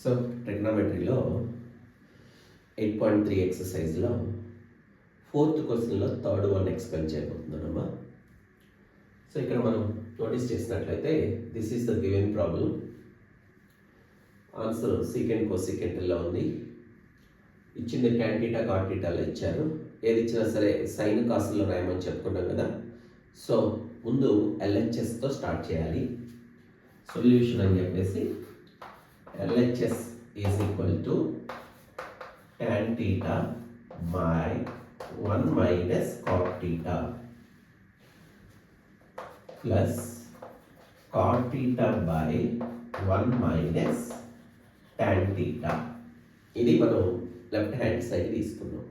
So ట్రిగ్నోమెట్రీలో 8.3 ఎక్సర్సైజ్లో 4th క్వశ్చన్లో third one explain చేయబోతున్నానమ్మా. సో ఇక్కడ మనం నోటీస్ చేసినట్లయితే this is the given problem. Answer secant కోసీకెంట్లో ఉంది. ఇచ్చింది tan θ cot θలో ఇచ్చారు. ఏది ఇచ్చినా సరే సైన్ కాసుల్లో రాయమని చెప్పుకున్నాం కదా. సో ముందు LHSతో స్టార్ట్ చేయాలి. సొల్యూషన్ అని చెప్పేసి LHS is equal to tan theta by 1 minus cot theta plus cot theta by 1 minus tan theta. ఇది మనం లెఫ్ట్ హ్యాండ్ సైడ్ తీసుకున్నాం.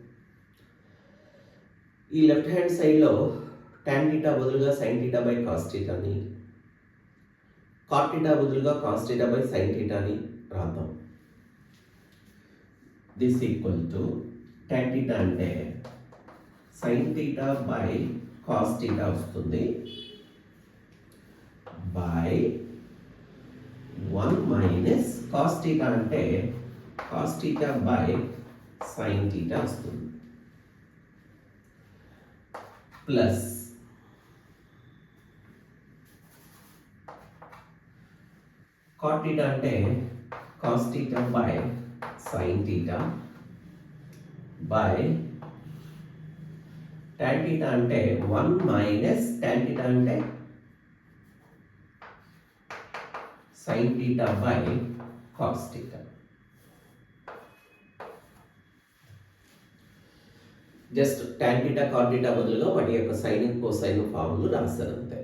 ఈ లెఫ్ట్ హ్యాండ్ సైడ్లో tan theta బదులుగా sin theta by cos theta అని, cot theta బదులుగా cos theta by sin theta అని రాద్దాం. This equal to tan theta అంటే sin theta by cos theta వస్తుంది by 1 minus cos theta అంటే cos theta by sin theta వస్తుంది plus cot theta అంటే cos theta by sin theta by tan theta అంటే 1 minus tan theta అంటే sin theta by cos theta. Just tan theta cot theta బదులుగా వాటి యొక్క sign cosine ఫార్ములు రాస్తారు అంతే.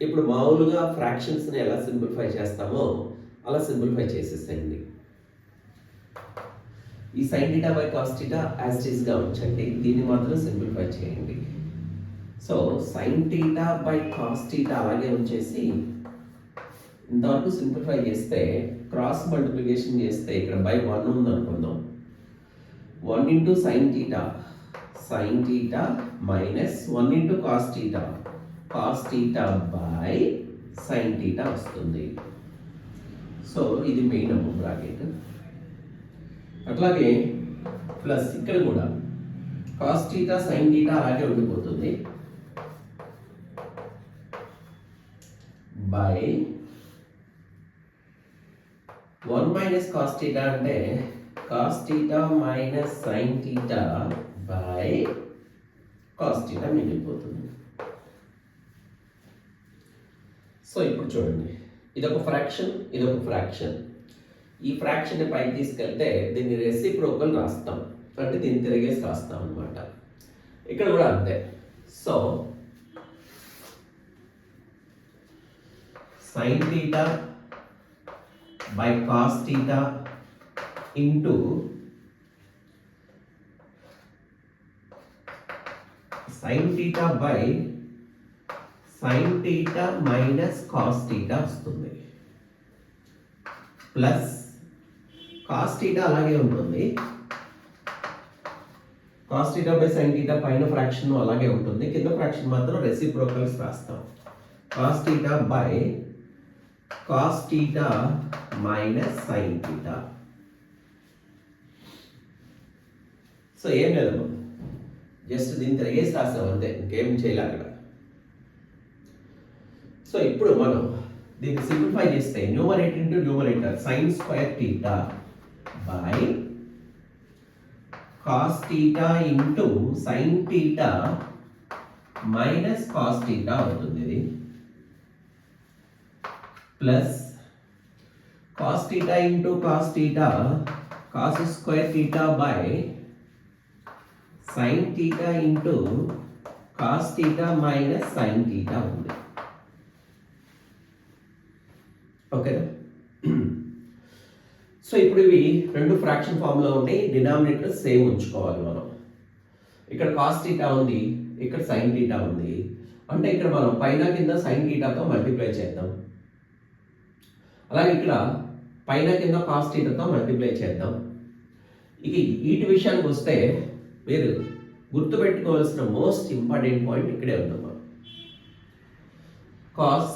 ఇప్పుడు మామూలుగా ఫ్రాక్షన్స్ని ఎలా సింప్లిఫై చేస్తామో అలా సింప్లిఫై చేసేసేయండి. ఈ sin theta by cos theta as it ఈస్గా ఉంచండి, దీన్ని మాత్రం సింప్లిఫై చేయండి. So sin theta by cos theta అలాగే ఉంచేసి ఇంతవరకు సింప్లిఫై చేస్తే క్రాస్ మల్టిప్లికేషన్ చేస్తే ఇక్కడ బై 1 ఉంది అనుకుందాం. 1 into sin theta minus 1 into cos theta by sin theta వస్తుంది. సో ఇది మెయిన్ బ్రాకెట్. అట్లాగే ప్లస్ ఇక్కడ కూడా cos theta sin theta అలాగే ఉండిపోతుంది బై 1 minus cos theta అంటే cos theta minus sin theta by cos theta మిగిలిపోతుంది. సో ఇప్పుడు చూడండి, ఇదొక ఫ్రాక్షన్, ఇదొక ఫ్రాక్షన్. ఈ ఫ్రాక్షన్ని పైకి తీసుకెళ్తే దీన్ని రెసిప్రోకల్ రాస్తాం, అంటే దీన్ని తిరిగేసి రాస్తాం అనమాట. ఇక్కడ కూడా అంతే. So sin theta by cos theta into sin theta by sin theta minus cos theta వస్తుంది ప్లస్ cos theta అలాగే ఉంటుంది. cos theta by sin theta పైన ఫ్రాక్షన్ అలాగే ఉంటుంది, కింద ఫ్రాక్షన్ మాత్రం రెసిప్రోకల్స్ రాస్తాం. cos theta by cos theta minus sin theta. So ఏం లేదు, జస్ట్ దీన్ని తిరిగేసి రాస్తాం అంతే, ఇంకేం చేయాలి అక్కడ. సో ఇప్పుడు మనం దీన్ని సింప్లిఫై చేస్తే numerator into numerator sin square theta by cos theta into sin theta minus cos theta అవుతుంది. ఇది plus cos theta into cos theta cos square theta by sin theta into cos theta minus sin theta ఉంది. ఓకేనా? So ఇప్పుడు ఇవి రెండు fraction ఫామ్లో ఉంటాయి, denominator same ఉంచుకోవాలి మనం. ఇక్కడ cos theta ఉంది, ఇక్కడ sin theta ఉంది, అంటే ఇక్కడ మనం పైన కింద sin thetaతో మల్టిప్లై చేద్దాం. అలాగే ఇక్కడ పైన కింద cos thetaతో మల్టిప్లై చేద్దాం. ఇక వీటి విషయానికి వస్తే మీరు గుర్తుపెట్టుకోవాల్సిన మోస్ట్ ఇంపార్టెంట్ పాయింట్ ఇక్కడే ఉందమ్మా.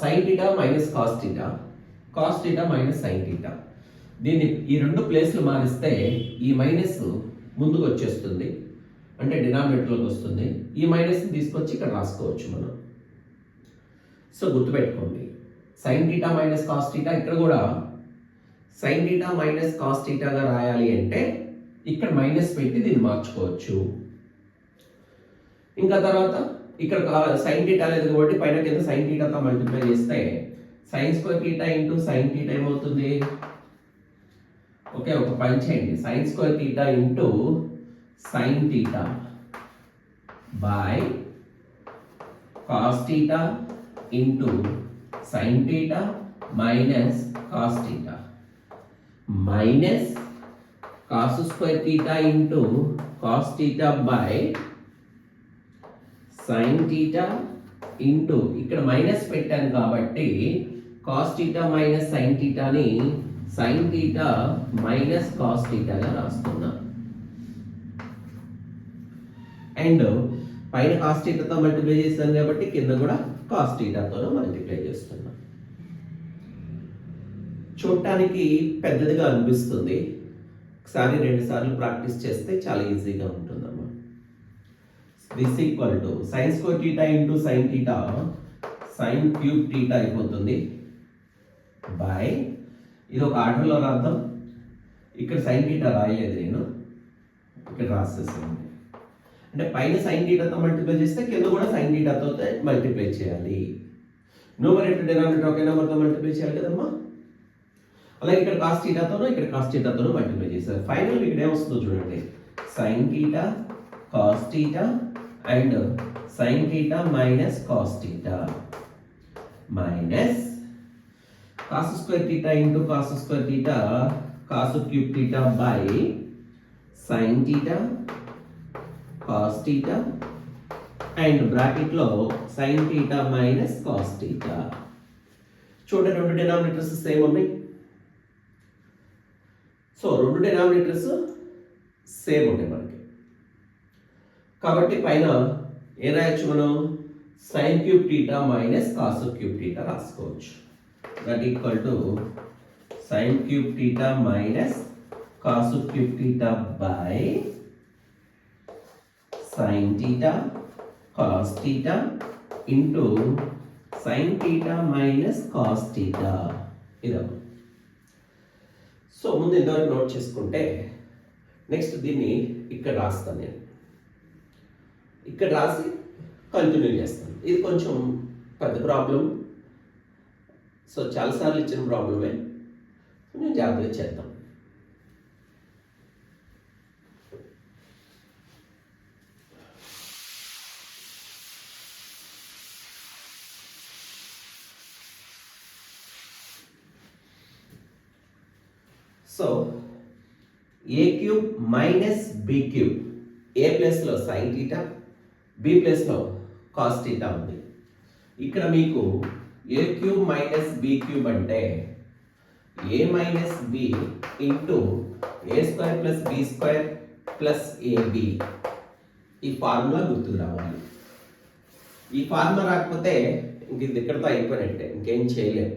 sin theta minus cos theta minus sin theta. దీన్ని ఈ రెండు ప్లేస్లు మారిస్తే ఈ మైనస్ ముందుకు వచ్చేస్తుంది, అంటే డినామినేటర్లోకి వస్తుంది. ఈ మైనస్ని తీసుకొచ్చి ఇక్కడ రాసుకోవచ్చు మనం. సో గుర్తుపెట్టుకోండి, sign theta minus cos theta, ఇక్కడ కూడా సైన్ టీటా మైనస్ కాస్ టీటాగా రాయాలి అంటే ఇక్కడ మైనస్ పెట్టి దీన్ని మార్చుకోవచ్చు. ఇంకా తర్వాత ఇక్కడ సైన్ టీటా లేదు కాబట్టి పైన కింద సైన్ టీటాతో మల్టిప్లై చేస్తే sine square theta into sine theta ఏమవుతుంది? ఓకే, ఒక పని చేయండి, sine square theta into sine theta by cos theta into sine theta minus cos theta minus cos square theta into cos theta by sine theta into, ఇక్కడ minus పెట్టాను కాబట్టి cos theta minus sine టీటాని sine theta minus cos టీటాగా రాస్తున్నా. And పైన cos టీటాతో multiply చేస్తాను కాబట్టి కింద కూడా కాస్ టీటాతో మల్టిప్లై చేస్తున్నా. చూడటానికి పెద్దదిగా అనిపిస్తుంది, ఒకసారి 2 సార్లు ప్రాక్టీస్ చేస్తే చాలా ఈజీగా ఉంటుందమ్మా. This equal to sign square theta into sine theta sign cube theta అయిపోతుంది బై, ఇది ఒక ఆర్డర్లో రాద్దాం. ఇక్కడ సైన్ టీటా రాయలేదు నేను, ఇక్కడ రాసేసాను. అంటే పైన సైన్ టీటాతో మల్టిప్లై చేస్తే కింద కూడా సైన్ టీటాతో మల్టిప్లై చేయాలి. న్యూమరేటర్ డినామినేటర్ ఒకే నెంబర్తో మల్టిప్లై చేయాలి కదమ్మా. అలాగే ఇక్కడ కాస్ టీటాతోనూ ఇక్కడ కాస్ టీటాతోనూ మల్టిప్లై చేశారు. ఫైనల్ ఇక్కడ ఏమొస్తుందో చూడండి, sine theta cos theta and sine theta minus cos theta minus cos square theta into cos square theta cos cube theta by sine theta cos theta and బ్రాకెట్లో sine theta minus cos theta. చూడండి, రెండు denominators same ఉన్నాయి. So రెండు denominators same ఉంటాయి మనకి, కాబట్టి పైన ఏం రాయొచ్చు మనం? Sine cube theta minus cos cube theta రాసుకోవచ్చు. That equal to sine cube theta minus cos cube theta by sine theta cos theta into sine theta minus cos theta. ఇదమ్మా. సో ముందు ఇంతవరకు నోట్ చేసుకుంటే నెక్స్ట్ దీన్ని ఇక్కడ రాస్తాను నేను, ఇక్కడ రాసి కంటిన్యూ చేస్తాను. ఇది కొంచెం పెద్ద ప్రాబ్లం, సో చాలాసార్లు ఇచ్చిన ప్రాబ్లమే, కొంచెం జాగ్రత్తగా చేద్దాం. So a cube minus b cube, a ప్లేస్లో సైన్ టీటా, బి ప్లేస్లో కాస్ టీటా ఉంది. ఇక్కడ మీకు a cube minus b cube అంటే a minus b into a square plus b square plus ab. ఈ ఫార్ములా గుర్తుకు రావాలి. ఈ ఫార్ములా రాకపోతే ఇంక ఇది ఇక్కడతో అయిపోయినట్టే, ఇంకేం చేయలేము.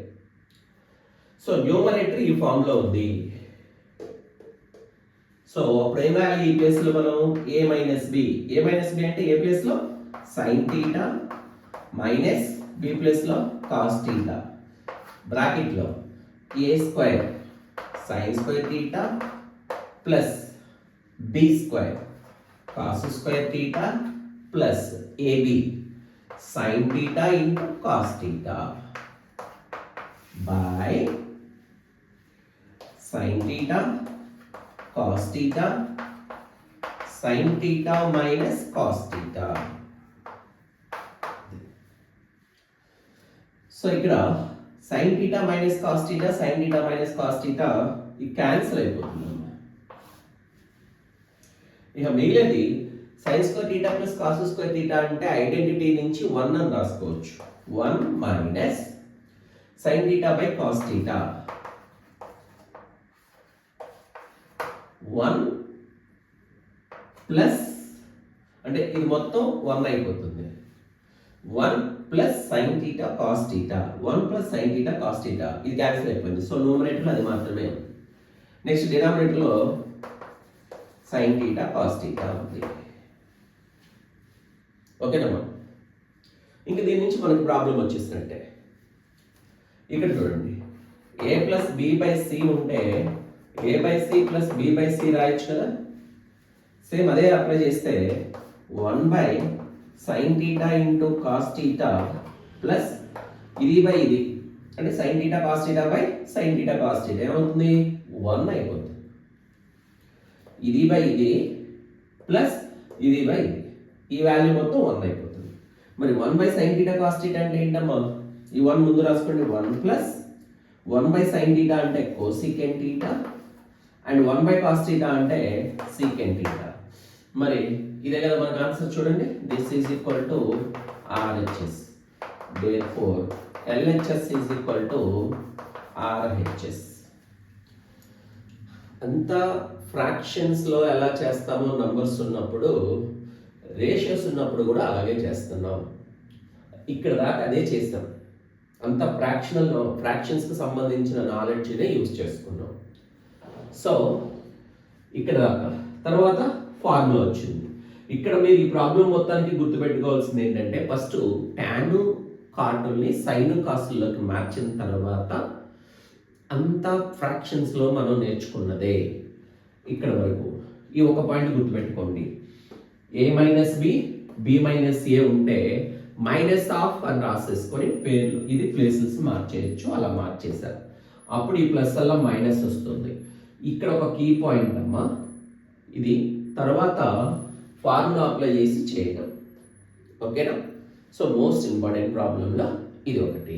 సో న్యూమరేటర్ ఈ ఫార్ములా ఉంది. సో అప్పుడు ఏం రాయాలి? ఈ ప్లేస్లో మనం a minus b, a minus b అంటే ఏ ప్లేస్లో సైన్ టీటా మైనస్ బి ప్లేస్లో కాస్ టీటా, బ్రాకెట్లో a square sine square theta plus b square cos square theta plus ab sine theta into cos theta by sine theta cos theta sin theta minus cos theta. So ఇక్కడ sin theta minus cos theta sin theta minus cos theta ఇది cancel అయిపోతుంది. ఇక మిగిలినది sin square theta plus cos square theta అంటే identity నుంచి 1 అని రాసుకోవచ్చు. 1 minus sin theta by cos theta 1 plus, అంటే ఇది మొత్తం 1 అయిపోతుంది. 1 plus sine theta cos theta, 1 plus sine theta cos theta, ఇది క్యాన్సిల్ అయిపోయింది. సో న్యూమరేటర్లో అది మాత్రమే ఉంది. నెక్స్ట్ డినామినేటర్లో సైన్ టీటా కాస్ టీటా ఉంది. ఓకేనమ్మా. ఇంకా దీని నుంచి మనకి ప్రాబ్లం వచ్చేసినట్టే. ఇక్కడ చూడండి, a plus b by c ఉంటే a by c plus b by c రాయొచ్చు కదా. సేమ్ అదే అప్లై చేస్తే 1 by sine theta into cos theta plus ఇది బై ఇది అంటే sine theta cos theta by sine theta cos theta ఏమవుతుంది, 1 అయిపోతుంది. ఇది బై ఇది ప్లస్ ఇది బై ఇది, ఈ వాల్యూ మొత్తం 1 అయిపోతుంది. మరి 1 by sine theta cos theta అంటే ఏంటమ్మా, ఈ 1 ముందు రాసుకోండి. 1 ప్లస్ 1 బై సైన్ టీటా అంటే cosecant theta and 1 by cos theta అంటే సీకెంట్ టీటా. మరి ఇదే కదా మనకు ఆన్సర్. చూడండి, this is equal to RHS. therefore LHS is equal to RHS. అంతా ఫ్రాక్షన్స్లో ఎలా చేస్తామో నంబర్స్ ఉన్నప్పుడు, రేషియోస్ ఉన్నప్పుడు కూడా అలాగే చేస్తున్నాం. ఇక్కడ దాకా అదే చేస్తాం. అంత ఫ్రాక్షన్స్కి సంబంధించిన నాలెడ్జ్నే యూజ్ చేసుకున్నాం. సో ఇక్కడ దాకా తర్వాత ఫార్ములా వచ్చింది. ఇక్కడ మీరు ఈ ప్రాబ్లం మొత్తానికి గుర్తుపెట్టుకోవాల్సింది ఏంటంటే, ఫస్ట్ టాన్ కార్టుల్ని సైన్ కాసుల్లోకి మార్చిన తర్వాత అంతా ఫ్రాక్షన్స్లో మనం నేర్చుకున్నదే ఇక్కడ వరకు. ఈ ఒక పాయింట్ గుర్తుపెట్టుకోండి, ఏ మైనస్ బి బి మైనస్ ఏ ఉంటే మైనస్ ఆఫ్ అని రాసేసుకొని పేర్లు ఇది ప్లేసెస్ మార్చేయచ్చు. అలా మార్చేశారు, అప్పుడు ఈ ప్లస్ అలా మైనస్ వస్తుంది. ఇక్కడ ఒక కీ పాయింట్ అమ్మా ఇది. తర్వాత ఫార్ములా అప్లై చేసి చేయడం. ఓకేనా. సో మోస్ట్ ఇంపార్టెంట్ ప్రాబ్లంలో ఇది ఒకటి.